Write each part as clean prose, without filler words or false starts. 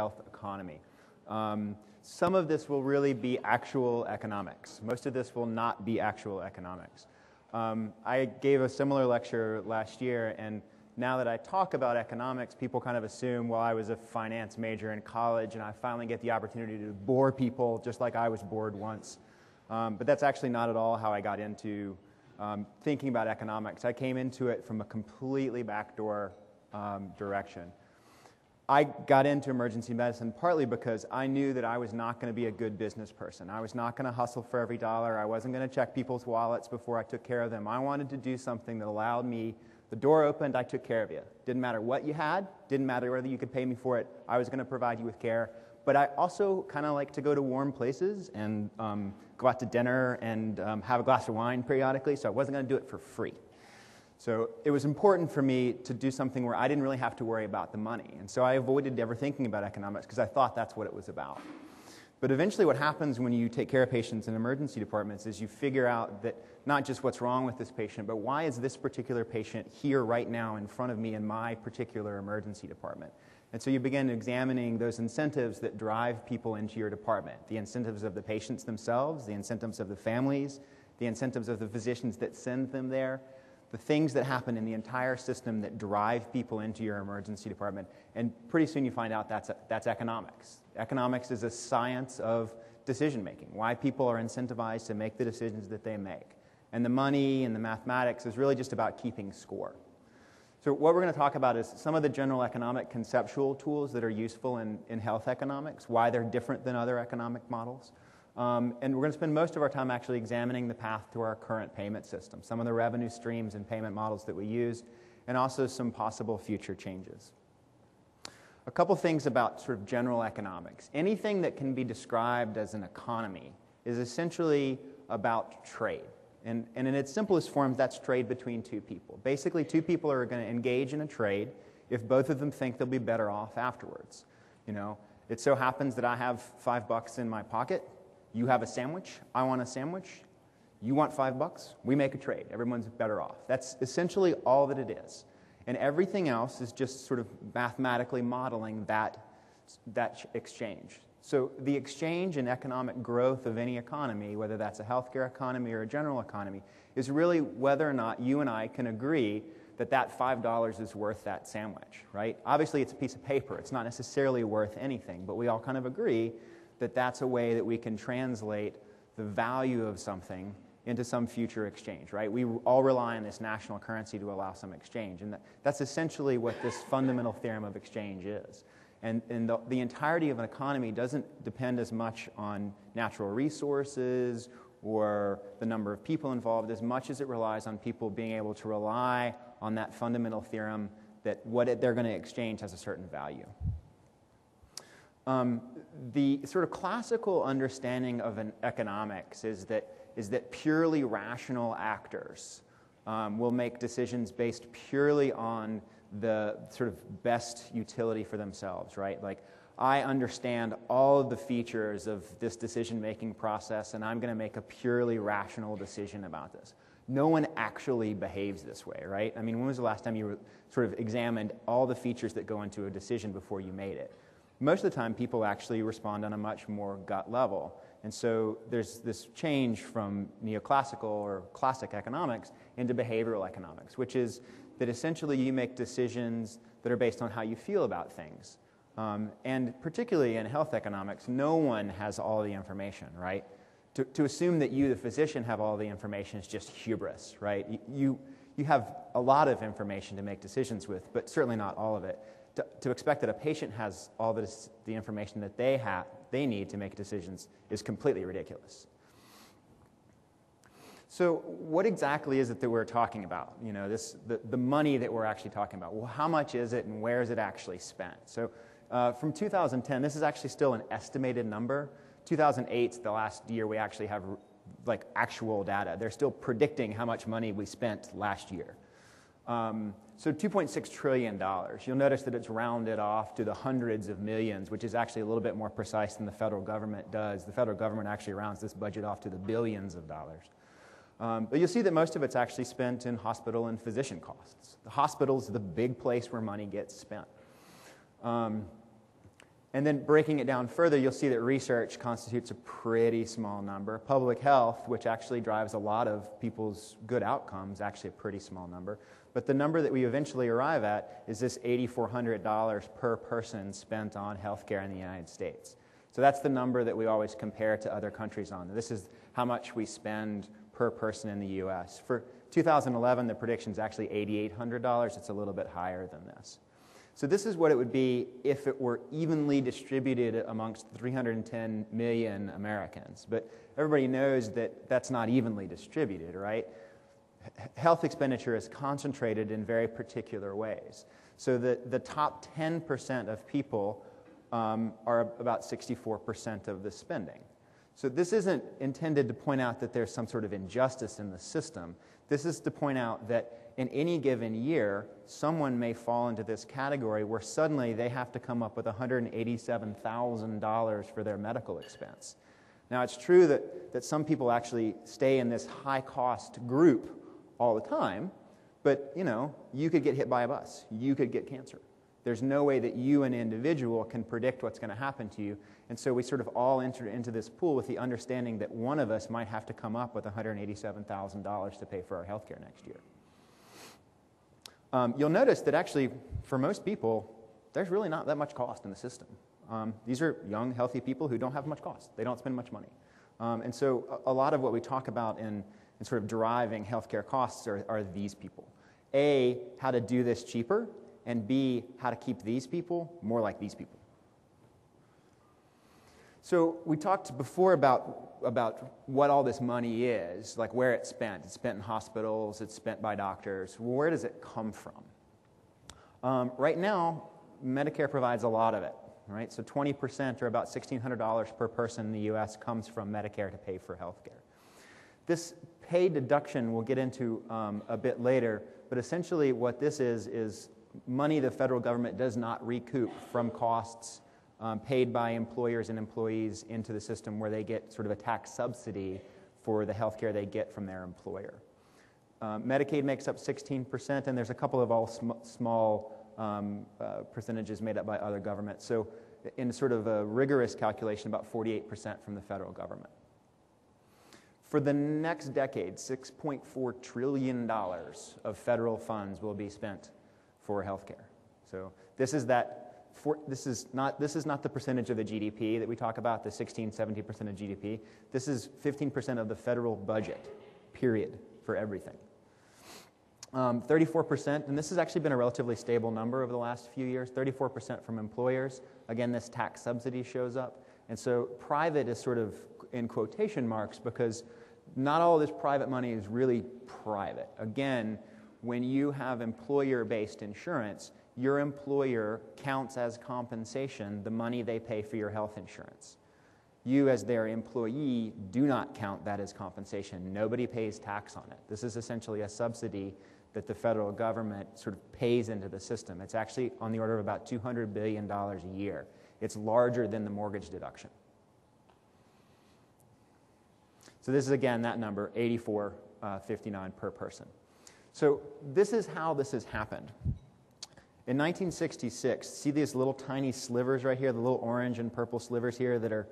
health economy. Some of this will really be actual economics. Most of this will not be actual economics. I gave a similar lecture last year, and now that I talk about economics, people kind of assume, well, I was a finance major in college, and I finally get the opportunity to bore people just like I was bored once. But that's actually not at all how I got into thinking about economics. I came into it from a completely backdoor direction. I got into emergency medicine partly because I knew that I was not going to be a good business person. I was not going to hustle for every dollar. I wasn't going to check people's wallets before I took care of them. I wanted to do something that allowed me, the door opened, I took care of you. Didn't matter what you had, didn't matter whether you could pay me for it, I was going to provide you with care. But I also kind of like to go to warm places and go out to dinner and have a glass of wine periodically, so I wasn't going to do it for free. So it was important for me to do something where I didn't really have to worry about the money. And so I avoided ever thinking about economics because I thought that's what it was about. But eventually what happens when you take care of patients in emergency departments is you figure out that not just what's wrong with this patient, but why is this particular patient here right now in front of me in my particular emergency department? And so you begin examining those incentives that drive people into your department, the incentives of the patients themselves, the incentives of the families, the incentives of the physicians that send them there, the things that happen in the entire system that drive people into your emergency department. And pretty soon you find out that's economics. Economics is a science of decision-making, why people are incentivized to make the decisions that they make. And the money and the mathematics is really just about keeping score. So what we're going to talk about is some of the general economic conceptual tools that are useful in health economics, why they're different than other economic models. And we're going to spend most of our time actually examining the path to our current payment system, some of the revenue streams and payment models that we use, and also some possible future changes. A couple things about sort of general economics. Anything that can be described as an economy is essentially about trade. And in its simplest form, that's trade between two people. Basically, two people are going to engage in a trade if both of them think they'll be better off afterwards. You know, it so happens that I have $5 in my pocket. You have a sandwich, I want a sandwich, you want $5, we make a trade, everyone's better off. That's essentially all that it is. And everything else is just sort of mathematically modeling that exchange. So the exchange and economic growth of any economy, whether that's a healthcare economy or a general economy, is really whether or not you and I can agree that that $5 is worth that sandwich, right? Obviously it's a piece of paper, it's not necessarily worth anything, but we all kind of agree that that's a way that we can translate the value of something into some future exchange, right? We all rely on this national currency to allow some exchange, and that's essentially what this fundamental theorem of exchange is. And the entirety of an economy doesn't depend as much on natural resources or the number of people involved as much as it relies on people being able to rely on that fundamental theorem that what they're going to exchange has a certain value. The sort of classical understanding of an economics is that purely rational actors will make decisions based purely on the sort of best utility for themselves, right? Like, I understand all of the features of this decision-making process, and I'm going to make a purely rational decision about this. No one actually behaves this way, right? I mean, when was the last time you sort of examined all the features that go into a decision before you made it? Most of the time, people actually respond on a much more gut level. And so there's this change from neoclassical or classic economics into behavioral economics, which is that essentially you make decisions that are based on how you feel about things. And particularly in health economics, no one has all the information, right? To assume that you, the physician, have all the information is just hubris, right? You have a lot of information to make decisions with, but certainly not all of it. To expect that a patient has all the information that they need to make decisions is completely ridiculous. So what exactly is it that we're talking about? You know, the money that we're actually talking about. Well, how much is it and where is it actually spent? So from 2010, this is actually still an estimated number. 2008 is the last year we actually have like actual data. They're still predicting how much money we spent last year. So $2.6 trillion. You'll notice that it's rounded off to the hundreds of millions, which is actually a little bit more precise than the federal government does. The federal government actually rounds this budget off to the billions of dollars. But you'll see that most of it's actually spent in hospital and physician costs. The hospital's the big place where money gets spent. And then breaking it down further, you'll see that research constitutes a pretty small number. Public health, which actually drives a lot of people's good outcomes, actually a pretty small number. But the number that we eventually arrive at is this $8,400 per person spent on healthcare in the United States. So that's the number that we always compare to other countries on. This is how much we spend per person in the U.S. For 2011, the prediction is actually $8,800. It's a little bit higher than this. So this is what it would be if it were evenly distributed amongst 310 million Americans. But everybody knows that that's not evenly distributed, right? Health expenditure is concentrated in very particular ways. So the top 10% of people are about 64% of the spending. So this isn't intended to point out that there's some sort of injustice in the system. This is to point out that in any given year, someone may fall into this category where suddenly they have to come up with $187,000 for their medical expense. Now, it's true that some people actually stay in this high-cost group all the time, but, you could get hit by a bus. You could get cancer. There's no way that you, an individual, can predict what's going to happen to you. And so we sort of all enter into this pool with the understanding that one of us might have to come up with $187,000 to pay for our health care next year. You'll notice that actually, for most people, there's really not that much cost in the system. These are young, healthy people who don't have much cost. They don't spend much money. And so a lot of what we talk about in sort of deriving healthcare costs are these people. A, how to do this cheaper, and B, how to keep these people more like these people. So we talked before about what all this money is, like where it's spent. It's spent in hospitals, it's spent by doctors. Where does it come from? Right now, Medicare provides a lot of it, right? So 20%, or about $1,600 per person in the U.S., comes from Medicare to pay for health care. This pay deduction we'll get into a bit later, but essentially what this is money the federal government does not recoup from costs paid by employers and employees into the system, where they get sort of a tax subsidy for the health care they get from their employer. Medicaid makes up 16%, and there's a couple of small percentages made up by other governments. So in sort of a rigorous calculation, about 48% from the federal government. For the next decade, $6.4 trillion of federal funds will be spent for healthcare. So this is not the percentage of the GDP that we talk about, the 16-17% of GDP. This is 15% of the federal budget, period, for everything. 34%, and this has actually been a relatively stable number over the last few years, 34% from employers. Again, this tax subsidy shows up. And so private is sort of in quotation marks because not all of this private money is really private. Again, when you have employer-based insurance, your employer counts as compensation the money they pay for your health insurance. You, as their employee, do not count that as compensation. Nobody pays tax on it. This is essentially a subsidy that the federal government sort of pays into the system. It's actually on the order of about $200 billion a year. It's larger than the mortgage deduction. So this is, again, that number, $84.59 per person. So this is how this has happened. In 1966, see these little tiny slivers right here, the little orange and purple slivers here that are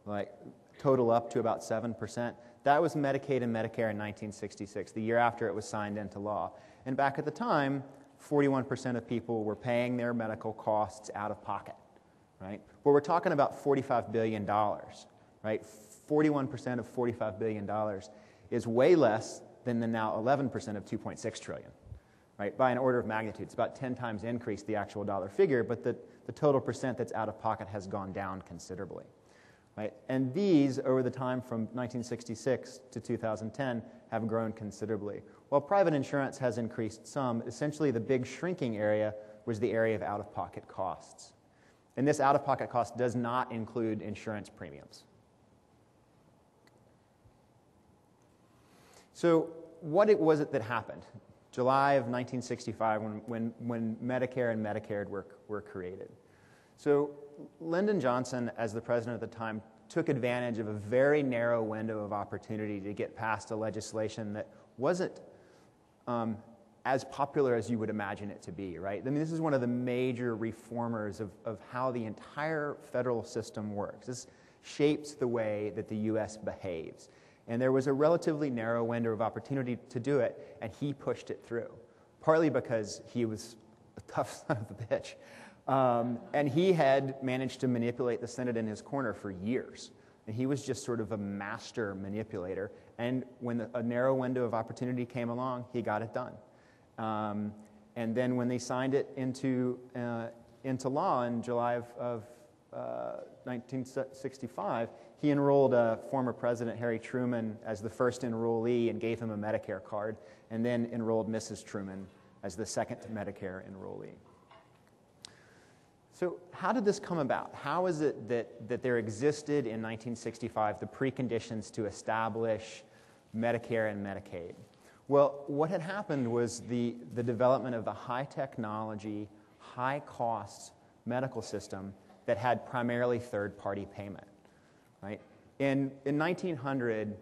like total up to about 7%? That was Medicaid and Medicare in 1966, the year after it was signed into law. And back at the time, 41% of people were paying their medical costs out of pocket, right? Well, we're talking about $45 billion, right? 41% of $45 billion is way less than the now 11% of $2.6 trillion, right? By an order of magnitude. It's about 10 times increased the actual dollar figure, but the total percent that's out of pocket has gone down considerably, right? And these, over the time from 1966 to 2010, have grown considerably. While private insurance has increased some, essentially the big shrinking area was the area of out-of-pocket costs. And this out-of-pocket cost does not include insurance premiums. So what was it that happened? July of 1965 when Medicare and Medicaid were created. So Lyndon Johnson, as the president at the time, took advantage of a very narrow window of opportunity to get passed a legislation that wasn't as popular as you would imagine it to be, right? I mean, this is one of the major reformers of how the entire federal system works. This shapes the way that the U.S. behaves. And there was a relatively narrow window of opportunity to do it, and he pushed it through, partly because he was a tough son of a bitch. And he had managed to manipulate the Senate in his corner for years. And he was just sort of a master manipulator. And when a narrow window of opportunity came along, he got it done. And then when they signed it into law in July of 1965, he enrolled former President Harry Truman as the first enrollee and gave him a Medicare card, and then enrolled Mrs. Truman as the second Medicare enrollee. So how did this come about? How is it that there existed in 1965 the preconditions to establish Medicare and Medicaid? Well, what had happened was the development of the high-technology, high-cost medical system that had primarily third-party payment, right? In 1900,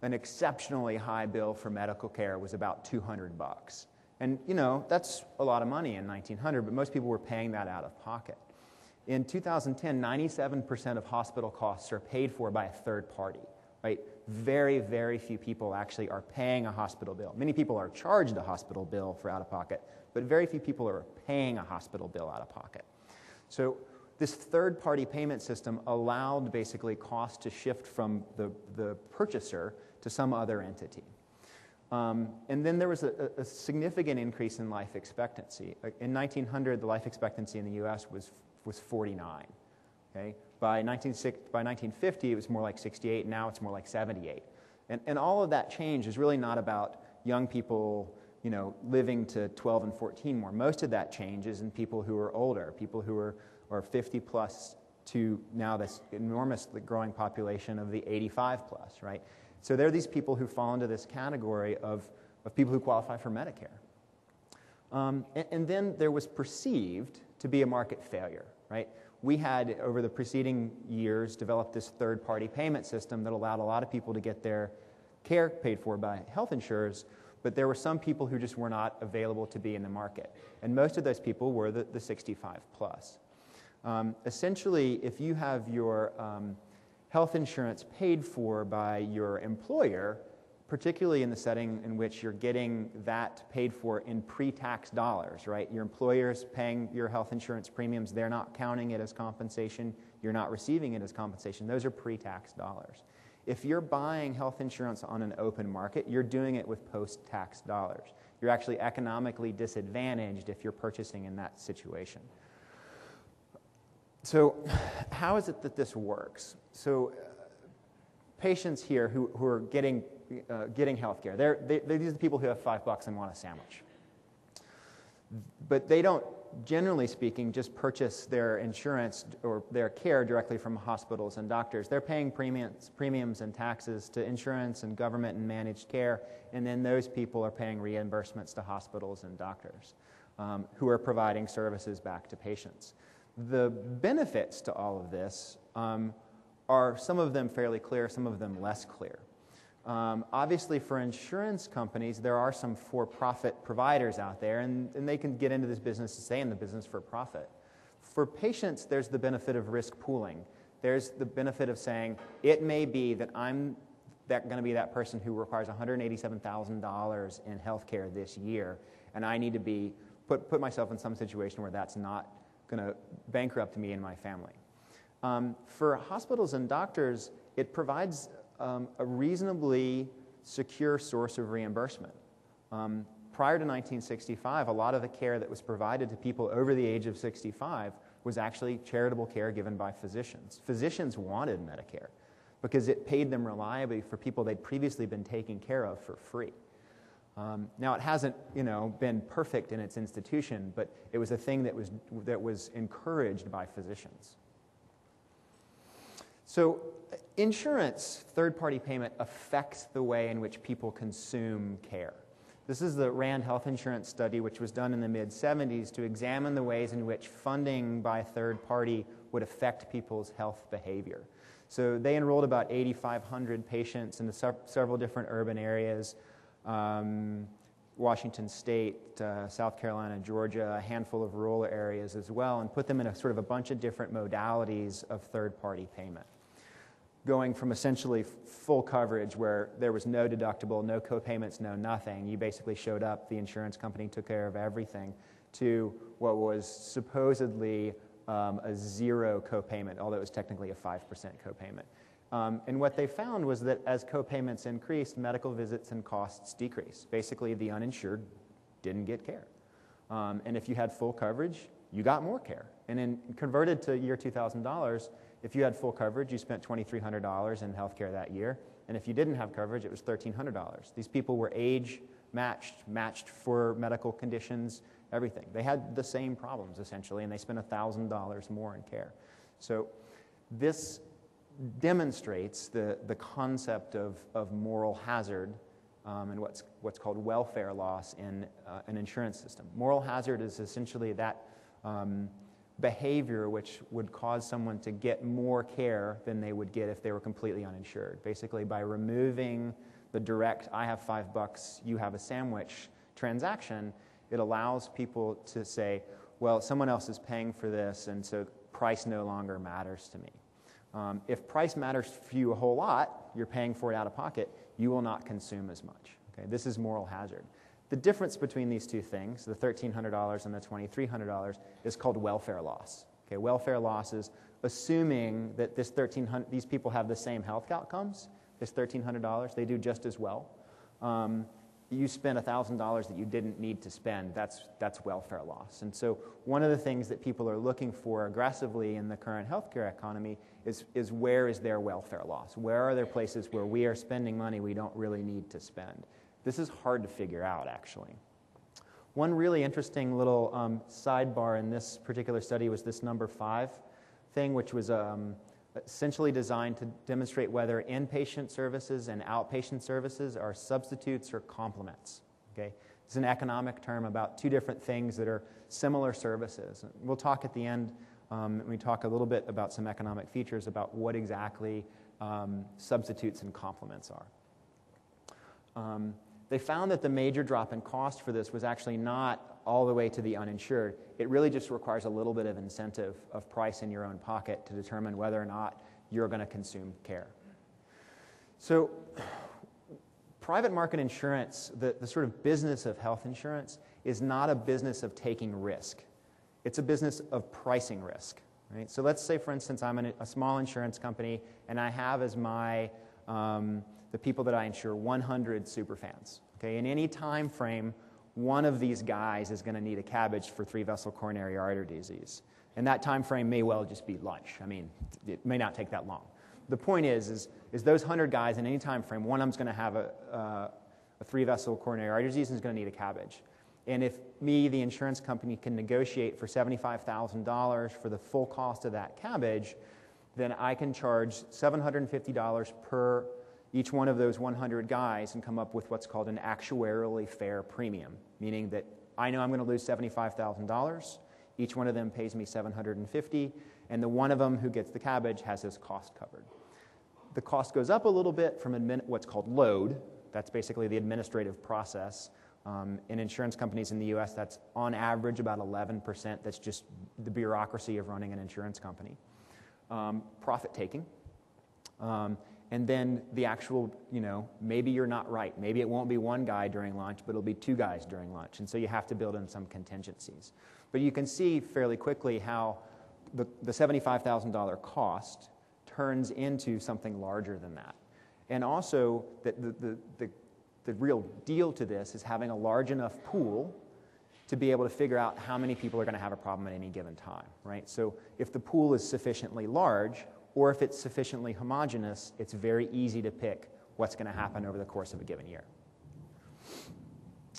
an exceptionally high bill for medical care was about $200. And, you know, that's a lot of money in 1900, but most people were paying that out of pocket. In 2010, 97% of hospital costs are paid for by a third party, right? Very, very few people actually are paying a hospital bill. Many people are charged a hospital bill for out-of-pocket, but very few people are paying a hospital bill out of pocket. So this third-party payment system allowed basically costs to shift from the purchaser to some other entity. And then there was a significant increase in life expectancy. In 1900, the life expectancy in the U.S. was 49. Okay? By 1950, it was more like 68. Now it's more like 78. And all of that change is really not about young people, you know, living to 12 and 14 more. Most of that change is in people who are older, people who are 50 plus to now this enormously growing population of the 85 plus, right? So there are these people who fall into this category of people who qualify for Medicare. And then there was perceived to be a market failure, right? We had, over the preceding years, developed this third-party payment system that allowed a lot of people to get their care paid for by health insurers, but there were some people who just were not available to be in the market. And most of those people were the 65 plus. Essentially, if you have your health insurance paid for by your employer, particularly in the setting in which you're getting that paid for in pre-tax dollars, right? Your employer's paying your health insurance premiums. They're not counting it as compensation. You're not receiving it as compensation. Those are pre-tax dollars. If you're buying health insurance on an open market, you're doing it with post-tax dollars. You're actually economically disadvantaged if you're purchasing in that situation. So how is it that this works? So patients here who are getting health care, these are the people who have $5 and want a sandwich. But they don't, generally speaking, just purchase their insurance or their care directly from hospitals and doctors. They're paying premiums and taxes to insurance and government and managed care, and then those people are paying reimbursements to hospitals and doctors who are providing services back to patients. The benefits to all of this are some of them fairly clear, some of them less clear. Obviously, for insurance companies, there are some for-profit providers out there, and they can get into this business and stay in the business for profit. For patients, there's the benefit of risk pooling. There's the benefit of saying, it may be that I'm going to be that person who requires $187,000 in health care this year, and I need to put myself in some situation where that's not going to bankrupt me and my family. For hospitals and doctors, it provides a reasonably secure source of reimbursement. Prior to 1965, a lot of the care that was provided to people over the age of 65 was actually charitable care given by physicians. Physicians wanted Medicare because it paid them reliably for people they'd previously been taking care of for free. Now, it hasn't, been perfect in its institution, but it was a thing that was encouraged by physicians. So, insurance, third-party payment, affects the way in which people consume care. This is the Rand Health Insurance Study, which was done in the mid-'70s to examine the ways in which funding by a third party would affect people's health behavior. So they enrolled about 8,500 patients into several different urban areas. Washington State, South Carolina, Georgia, a handful of rural areas as well, and put them in a sort of a bunch of different modalities of third-party payment. Going from essentially full coverage where there was no deductible, no co-payments, no nothing, you basically showed up, the insurance company took care of everything, to what was supposedly a zero co-payment, although it was technically a 5% co-payment. And what they found was that as co-payments increased, medical visits and costs decreased. Basically, the uninsured didn't get care. And if you had full coverage, you got more care. And in converted to year $2,000, if you had full coverage, you spent $2,300 in healthcare that year. And if you didn't have coverage, it was $1,300. These people were age matched for medical conditions, everything. They had the same problems, essentially, and they spent $1,000 more in care. So this demonstrates the concept of moral hazard and what's called welfare loss in an insurance system. Moral hazard is essentially that behavior which would cause someone to get more care than they would get if they were completely uninsured. Basically, by removing the direct, I have $5, you have a sandwich transaction, it allows people to say, well, someone else is paying for this, and so price no longer matters to me. If price matters for you a whole lot, you're paying for it out of pocket, you will not consume as much. Okay? This is moral hazard. The difference between these two things, the $1,300 and the $2,300, is called welfare loss. Okay? Welfare loss is assuming that these people have the same health outcomes, this $1,300, they do just as well. You spent $1,000 that you didn't need to spend, that's welfare loss. And so one of the things that people are looking for aggressively in the current healthcare economy is where is their welfare loss? Where are there places where we are spending money we don't really need to spend? This is hard to figure out, actually. One really interesting little sidebar in this particular study was this number 5 thing, which was essentially designed to demonstrate whether inpatient services and outpatient services are substitutes or complements. Okay? It's an economic term about two different things that are similar services. We'll talk at the end, we talk a little bit about some economic features about what exactly substitutes and complements are. They found that the major drop in cost for this was actually not all the way to the uninsured. It really just requires a little bit of incentive of price in your own pocket to determine whether or not you're going to consume care. So private market insurance, the sort of business of health insurance, is not a business of taking risk. It's a business of pricing risk. Right? So let's say, for instance, I'm a small insurance company, and I have as my the people that I insure 100 superfans. Okay? In any time frame, one of these guys is going to need a cabbage for 3-vessel coronary artery disease. And that time frame may well just be lunch. I mean, it may not take that long. The point is those 100 guys in any time frame, one of them's going to have a 3-vessel coronary artery disease and is going to need a cabbage. And if me, the insurance company, can negotiate for $75,000 for the full cost of that cabbage, then I can charge $750 per each one of those 100 guys and come up with what's called an actuarially fair premium, meaning that I know I'm going to lose $75,000. Each one of them pays me $750, and the one of them who gets the cabbage has his cost covered. The cost goes up a little bit from what's called load. That's basically the administrative process. In insurance companies in the U.S., that's on average about 11%. That's just the bureaucracy of running an insurance company. Profit taking. And then the actual, maybe you're not right. Maybe it won't be one guy during lunch, but it'll be 2 guys during lunch. And so you have to build in some contingencies. But you can see fairly quickly how the $75,000 cost turns into something larger than that. And also that the real deal to this is having a large enough pool to be able to figure out how many people are going to have a problem at any given time, right? So if the pool is sufficiently large, or if it's sufficiently homogeneous, it's very easy to pick what's going to happen over the course of a given year.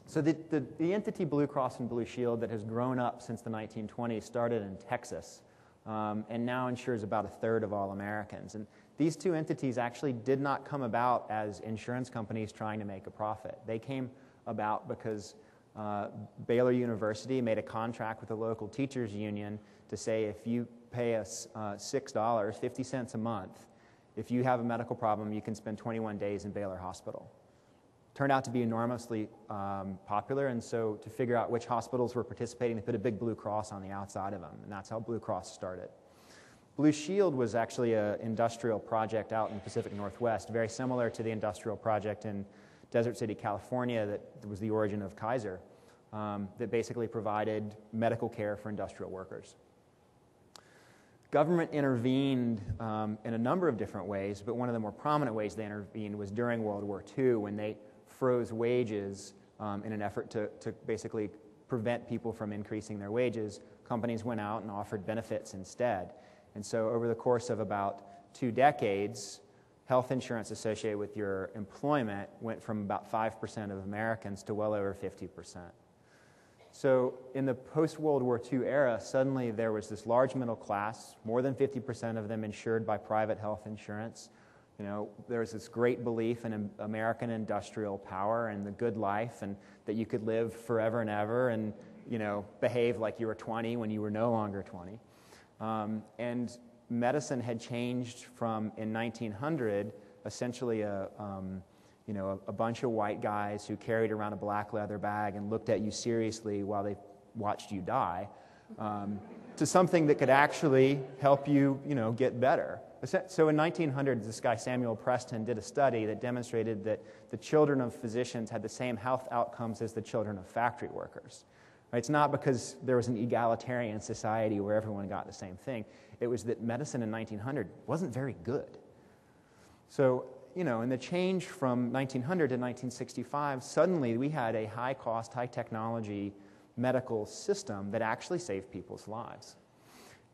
So the entity Blue Cross and Blue Shield that has grown up since the 1920s started in Texas and now insures about 1/3 of all Americans. And these two entities actually did not come about as insurance companies trying to make a profit. They came about because Baylor University made a contract with the local teachers union to say if you pay us $6, 50 cents a month, if you have a medical problem, you can spend 21 days in Baylor Hospital. turned out to be enormously popular, and so to figure out which hospitals were participating, they put a big Blue Cross on the outside of them, and that's how Blue Cross started. Blue Shield was actually an industrial project out in the Pacific Northwest, very similar to the industrial project in Desert City, California, that was the origin of Kaiser, that basically provided medical care for industrial workers. Government intervened in a number of different ways, but one of the more prominent ways they intervened was during World War II, when they froze wages in an effort to basically prevent people from increasing their wages. Companies went out and offered benefits instead. And so over the course of about 2 decades, health insurance associated with your employment went from about 5% of Americans to well over 50%. So in the post-World War II era, suddenly there was this large middle class, more than 50% of them insured by private health insurance. You know, there was this great belief in American industrial power and the good life, and that you could live forever and ever and, you know, behave like you were 20 when you were no longer 20. And medicine had changed from, in 1900, essentially a bunch of white guys who carried around a black leather bag and looked at you seriously while they watched you die, to something that could actually help you, you know, get better. So in 1900, this guy Samuel Preston did a study that demonstrated that the children of physicians had the same health outcomes as the children of factory workers. Right? It's not because there was an egalitarian society where everyone got the same thing. It was that medicine in 1900 wasn't very good. So, you know, in the change from 1900 to 1965, suddenly we had a high-cost, high-technology medical system that actually saved people's lives.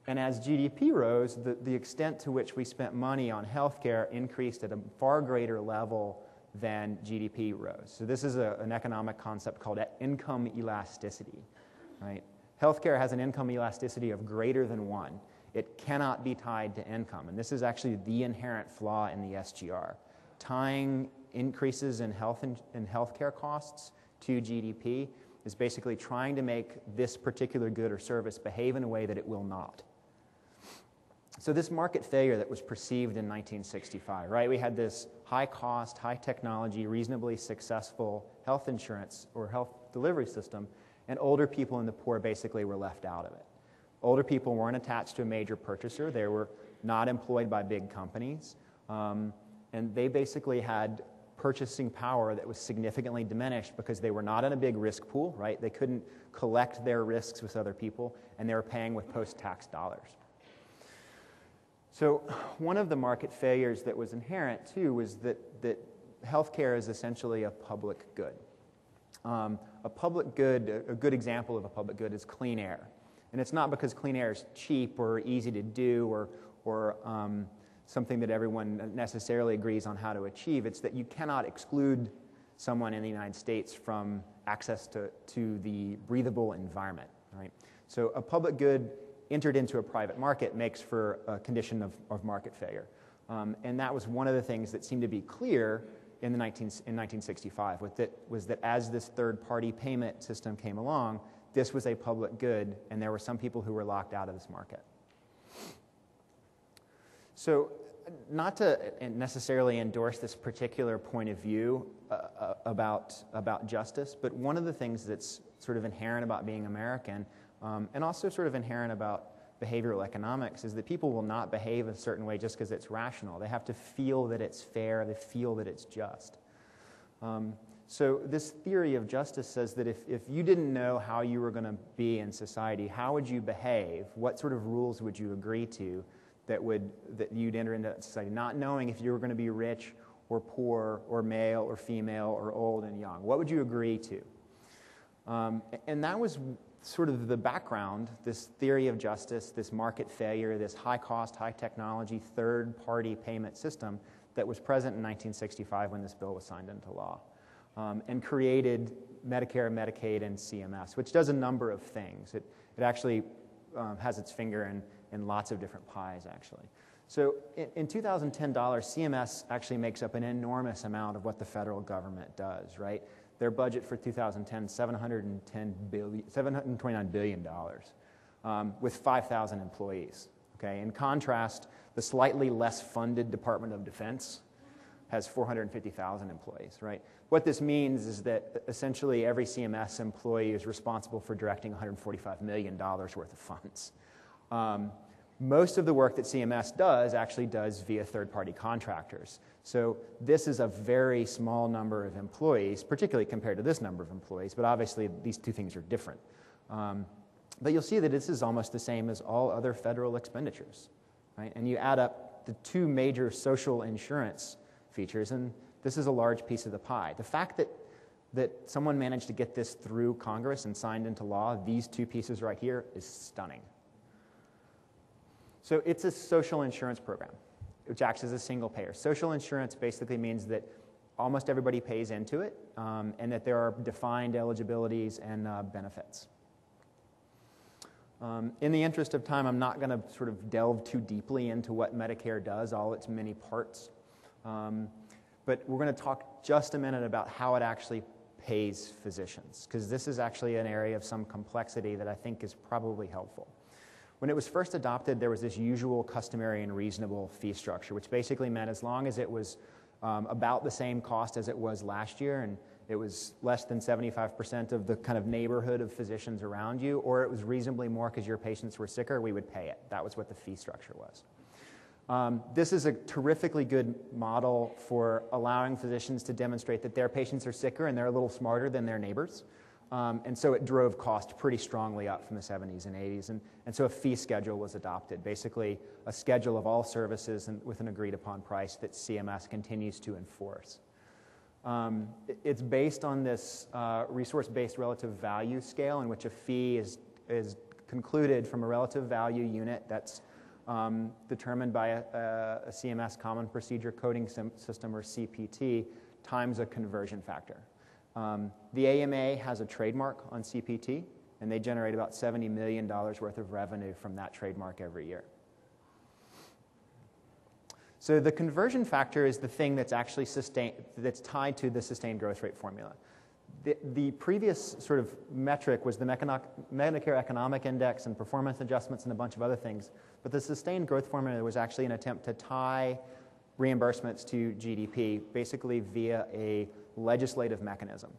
And as GDP rose, the extent to which we spent money on healthcare increased at a far greater level than GDP rose. So this is an economic concept called income elasticity. Right? Healthcare has an income elasticity of greater than 1. It cannot be tied to income. And this is actually the inherent flaw in the SGR. Tying increases in healthcare costs to GDP is basically trying to make this particular good or service behave in a way that it will not. So this market failure that was perceived in 1965, right? We had this high-cost, high-technology, reasonably successful health insurance or health delivery system, and older people and the poor basically were left out of it. Older people weren't attached to a major purchaser. They were not employed by big companies, and they basically had purchasing power that was significantly diminished because they were not in a big risk pool, right? They couldn't collect their risks with other people, and they were paying with post-tax dollars. So one of the market failures that was inherent, too, was that healthcare is essentially a public good. A public good, a good example of a public good is clean air. And it's not because clean air is cheap or easy to do or something that everyone necessarily agrees on how to achieve. It's that you cannot exclude someone in the United States from access to the breathable environment. Right? So a public good entered into a private market makes for a condition of market failure. And that was one of the things that seemed to be clear in 1965, was that as this third-party payment system came along, this was a public good, and there were some people who were locked out of this market. So not to necessarily endorse this particular point of view about justice, but one of the things that's sort of inherent about being American, and also sort of inherent about behavioral economics, is that people will not behave a certain way just because it's rational. They have to feel that it's fair, they feel that it's just. So this theory of justice says that if you didn't know how you were going to be in society, how would you behave? What sort of rules would you agree to that you'd enter into society, not knowing if you were going to be rich or poor or male or female or old and young? What would you agree to? And that was sort of the background, this theory of justice, this market failure, this high-cost, high-technology, third-party payment system that was present in 1965 when this bill was signed into law, and created Medicare, Medicaid, and CMS, which does a number of things. It actually has its finger in lots of different pies, actually. So in 2010 dollars, CMS actually makes up an enormous amount of what the federal government does, right? Their budget for 2010, $729 billion, with 5,000 employees. Okay? In contrast, the slightly less funded Department of Defense has 450,000 employees, right? What this means is that essentially every CMS employee is responsible for directing $145 million worth of funds. Most of the work that CMS does actually does via third-party contractors. So this is a very small number of employees, particularly compared to this number of employees, but obviously these two things are different. But you'll see that this is almost the same as all other federal expenditures, right? And you add up the two major social insurance features, and this is a large piece of the pie. The fact that someone managed to get this through Congress and signed into law, these two pieces right here, is stunning. So it's a social insurance program, which acts as a single payer. Social insurance basically means that almost everybody pays into it, and that there are defined eligibilities and benefits. In the interest of time, I'm not going to sort of delve too deeply into what Medicare does, all its many parts. But we're going to talk just a minute about how it actually pays physicians, because this is actually an area of some complexity that I think is probably helpful. When it was first adopted, there was this usual, customary, and reasonable fee structure, which basically meant as long as it was about the same cost as it was last year, and it was less than 75% of the kind of neighborhood of physicians around you, or it was reasonably more because your patients were sicker, we would pay it. That was what the fee structure was. This is a terrifically good model for allowing physicians to demonstrate that their patients are sicker and they're a little smarter than their neighbors. And so it drove cost pretty strongly up from the 70s and 80s. And so a fee schedule was adopted, basically a schedule of all services with an agreed upon price that CMS continues to enforce. It's based on this resource-based relative value scale in which a fee is concluded from a relative value unit that's determined by a CMS Common Procedure Coding System, or CPT, times a conversion factor. The AMA has a trademark on CPT, and they generate about $70 million worth of revenue from that trademark every year. So the conversion factor is the thing that's actually that's tied to the sustained growth rate formula. The previous sort of metric was the Medicare Economic Index and performance adjustments and a bunch of other things, but the sustained growth formula was actually an attempt to tie reimbursements to GDP, basically via a legislative mechanism.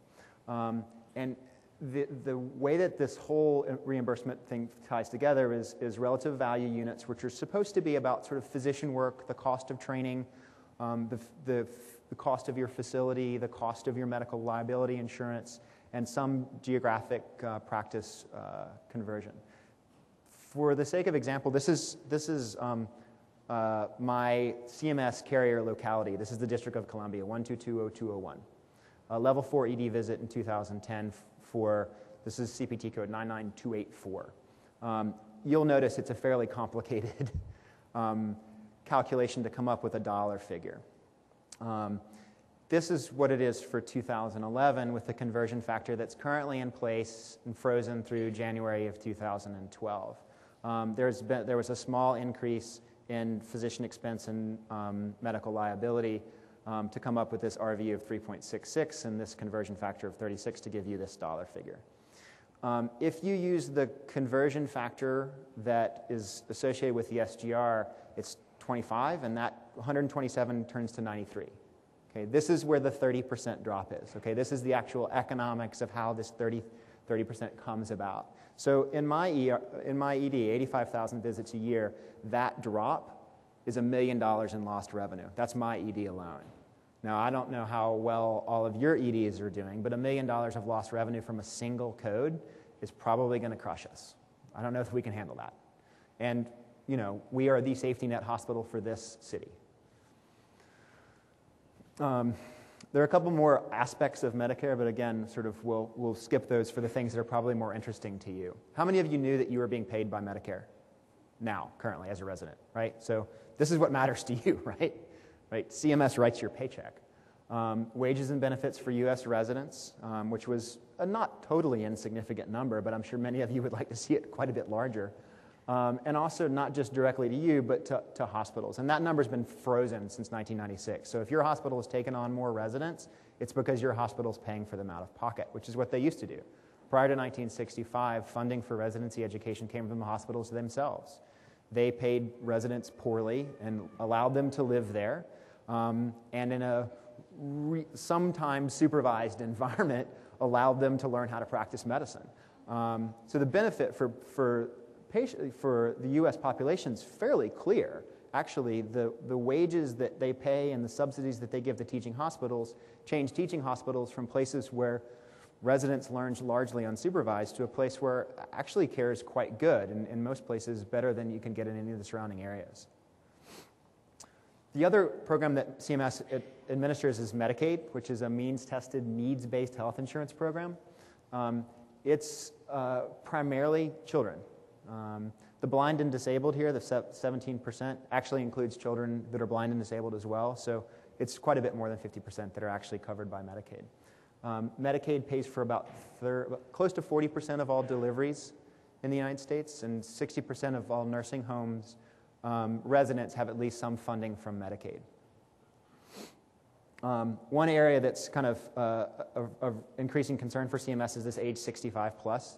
And the way that this whole reimbursement thing ties together is relative value units, which are supposed to be about sort of physician work, the cost of training, the cost of your facility, the cost of your medical liability insurance, and some geographic practice conversion. For the sake of example, this is my CMS carrier locality. This is the District of Columbia, 1220201. A level 4 ED visit in 2010 for, this is CPT code 99284. You'll notice it's a fairly complicated calculation to come up with a dollar figure. This is what it is for 2011 with the conversion factor that's currently in place and frozen through January of 2012. There was a small increase in physician expense and medical liability to come up with this RV of 3.66 and this conversion factor of 36 to give you this dollar figure. If you use the conversion factor that is associated with the SGR, it's 25, and that 127 turns to 93. Okay, this is where the 30% drop is. Okay, this is the actual economics of how this 30% comes about. So in my ED, 85,000 visits a year, that drop is $1 million in lost revenue. That's my ED alone. Now, I don't know how well all of your EDs are doing, but $1 million of lost revenue from a single code is probably going to crush us. I don't know if we can handle that. And, you know, we are the safety net hospital for this city. There are a couple more aspects of Medicare, but again, sort of we'll skip those for the things that are probably more interesting to you. How many of you knew that you were being paid by Medicare now, currently, as a resident, right? So this is what matters to you, right? CMS writes your paycheck. Wages and benefits for U.S. residents, which was a not totally insignificant number, but I'm sure many of you would like to see it quite a bit larger. And also not just directly to you, but to hospitals. And that number's been frozen since 1996. So if your hospital has taken on more residents, it's because your hospital's paying for them out of pocket, which is what they used to do. Prior to 1965, funding for residency education came from the hospitals themselves. They paid residents poorly and allowed them to live there. and in a sometimes supervised environment allowed them to learn how to practice medicine. So the benefit for the U.S. population is fairly clear. Actually, the wages that they pay and the subsidies that they give to teaching hospitals change teaching hospitals from places where residents learn largely unsupervised to a place where actually care is quite good, and in most places better than you can get in any of the surrounding areas. The other program that CMS administers is Medicaid, which is a means-tested, needs-based health insurance program. It's primarily children. The blind and disabled here, the 17%, actually includes children that are blind and disabled as well, so it's quite a bit more than 50% that are actually covered by Medicaid. Medicaid pays for about close to 40% of all deliveries in the United States, and 60% of all nursing homes residents have at least some funding from Medicaid. One area that's kind of increasing concern for CMS is this age 65 plus.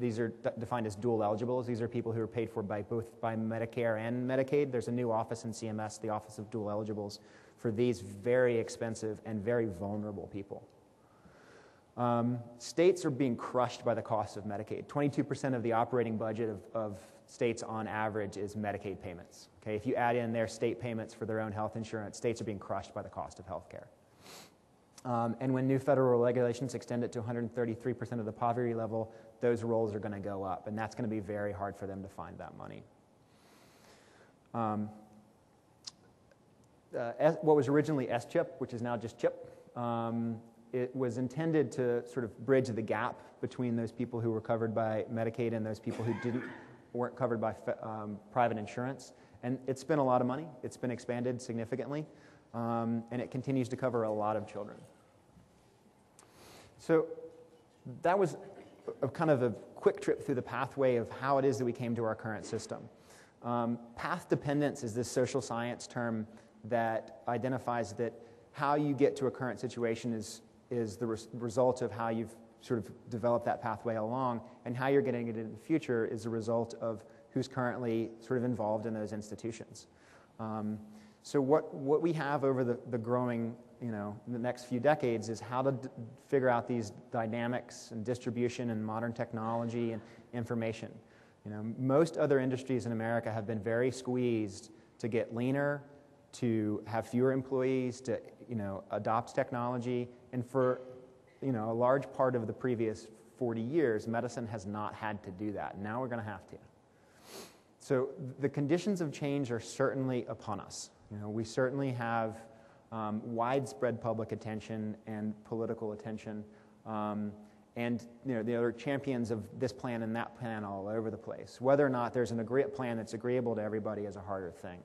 These are defined as dual eligibles. These are people who are paid for by both by Medicare and Medicaid. There's a new office in CMS, the Office of Dual Eligibles, for these very expensive and very vulnerable people. States are being crushed by the cost of Medicaid. 22% of the operating budget of states on average is Medicaid payments. Okay, if you add in their state payments for their own health insurance, states are being crushed by the cost of health care. And when new federal regulations extend it to 133% of the poverty level, those rolls are going to go up, and that's going to be very hard for them to find that money. What was originally SCHIP, which is now just CHIP, it was intended to sort of bridge the gap between those people who were covered by Medicaid and those people who weren't covered by private insurance. And it's spent a lot of money. It's been expanded significantly, and it continues to cover a lot of children. So that was kind of a quick trip through the pathway of how it is that we came to our current system. Path dependence is this social science term that identifies that how you get to a current situation is the result of how you've sort of developed that pathway along, and how you're getting it in the future is a result of who's currently sort of involved in those institutions. So what we have over the growing, the next few decades is how to figure out these dynamics and distribution and modern technology and information. Most other industries in America have been very squeezed to get leaner, to have fewer employees, to adopt technology, and for a large part of the previous 40 years, medicine has not had to do that. Now we're going to have to. So the conditions of change are certainly upon us. We certainly have widespread public attention and political attention, and there are champions of this plan and that plan all over the place. Whether or not there's a plan that's agreeable to everybody is a harder thing.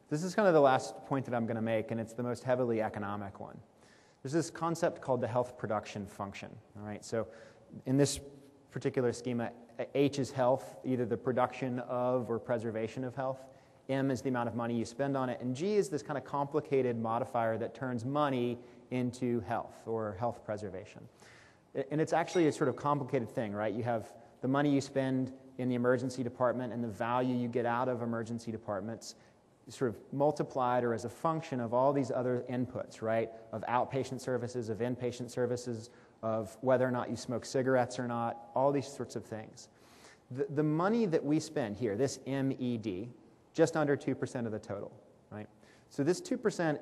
This is kind of the last point that I'm going to make, and it's the most heavily economic one. There's this concept called the health production function. All right, so in this particular schema, H is health, either the production of or preservation of health. M is the amount of money you spend on it, and G is this kind of complicated modifier that turns money into health or health preservation. And it's actually a sort of complicated thing, right? You have the money you spend in the emergency department and the value you get out of emergency departments sort of multiplied or as a function of all these other inputs, right? Of outpatient services, of inpatient services, of whether or not you smoke cigarettes or not, all these sorts of things. The money that we spend here, this MED, just under 2% of the total, right? So this 2%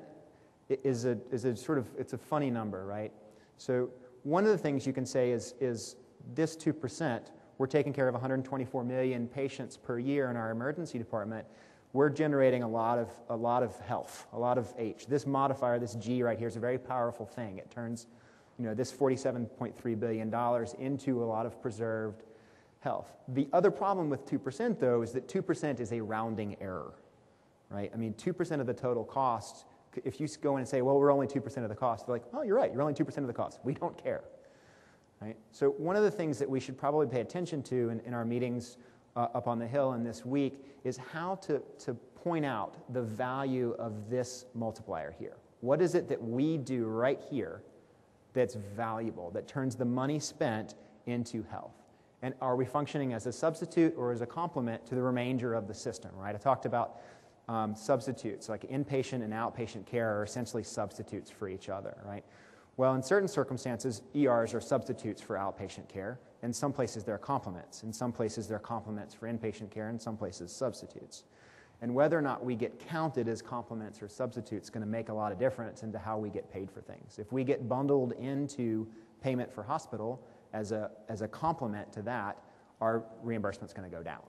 is a sort of, it's a funny number, right? So one of the things you can say is this 2%, we're taking care of 124 million patients per year in our emergency department. We're generating a lot of health, a lot of H. This modifier, this G right here, is a very powerful thing. It turns, this $47.3 billion into a lot of preserved health. The other problem with 2%, though, is that 2% is a rounding error, right? I mean, 2% of the total cost, if you go in and say, well, we're only 2% of the cost, they're like, oh, you're right, you're only 2% of the cost. We don't care, right? So one of the things that we should probably pay attention to in our meetings up on the Hill and this week is how to point out the value of this multiplier here. What is it that we do right here that's valuable, that turns the money spent into health? And are we functioning as a substitute or as a complement to the remainder of the system, right? I talked about substitutes, like inpatient and outpatient care are essentially substitutes for each other, right? Well, in certain circumstances, ERs are substitutes for outpatient care. In some places, they're complements. In some places, they're complements for inpatient care. In some places, substitutes. And whether or not we get counted as complements or substitutes is going to make a lot of difference into how we get paid for things. If we get bundled into payment for hospital as a complement to that, our reimbursement's going to go down.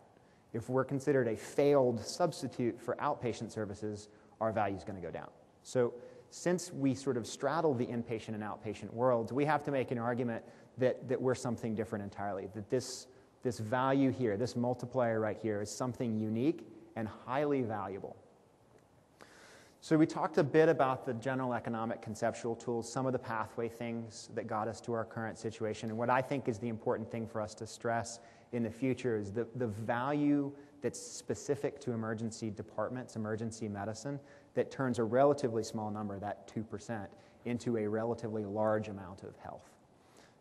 If we're considered a failed substitute for outpatient services, our value is going to go down. So since we sort of straddle the inpatient and outpatient worlds, we have to make an argument that we're something different entirely, that this value here, this multiplier right here, is something unique and highly valuable. So we talked a bit about the general economic conceptual tools, some of the pathway things that got us to our current situation, and what I think is the important thing for us to stress in the future is the value that's specific to emergency departments, emergency medicine, that turns a relatively small number, that 2%, into a relatively large amount of health.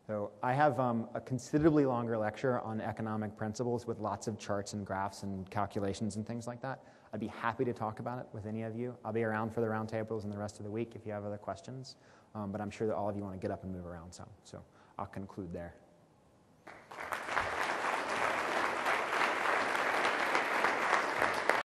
So I have a considerably longer lecture on economic principles with lots of charts and graphs and calculations and things like that. I'd be happy to talk about it with any of you. I'll be around for the roundtables and the rest of the week if you have other questions, but I'm sure that all of you want to get up and move around some. So I'll conclude there.